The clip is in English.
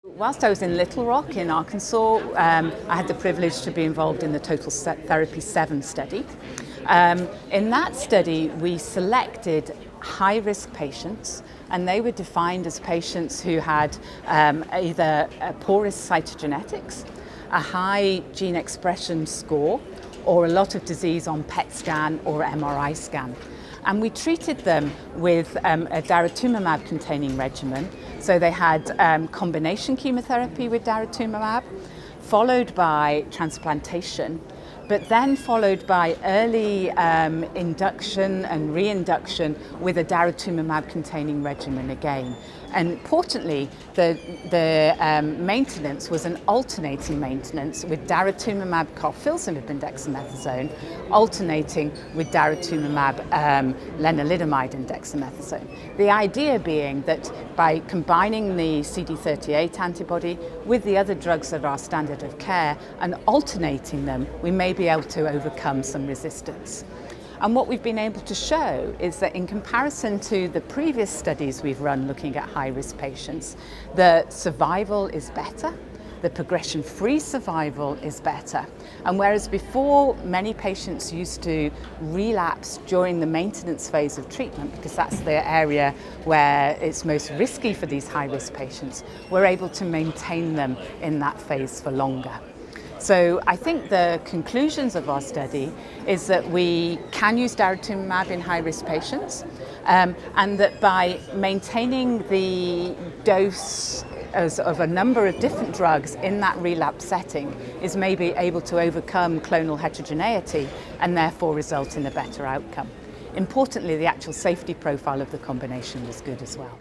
Whilst I was in Little Rock in Arkansas, I had the privilege to be involved in the Total Therapy 7 study. In that study, we selected high-risk patients, and they were defined as patients who had either a poorest cytogenetics, a high gene expression score, or a lot of disease on PET scan or MRI scan. And we treated them with a daratumumab containing regimen. So they had combination chemotherapy with daratumumab, followed by transplantation, but then followed by early induction and reinduction with a daratumumab containing regimen again. And importantly, the maintenance was an alternating maintenance with daratumumab carfilzomib and dexamethasone, alternating with daratumumab lenalidomide and dexamethasone. The idea being that by combining the CD38 antibody with the other drugs that are standard of care and alternating them, we may be able to overcome some resistance. And what we've been able to show is that in comparison to the previous studies we've run looking at high-risk patients, the survival is better, the progression-free survival is better. And whereas before many patients used to relapse during the maintenance phase of treatment, because that's the area where it's most risky for these high-risk patients, we're able to maintain them in that phase for longer. So I think the conclusions of our study is that we can use daratumumab in high-risk patients, and that by maintaining the dose of a number of different drugs in that relapse setting is maybe able to overcome clonal heterogeneity and therefore result in a better outcome. Importantly, the actual safety profile of the combination was good as well.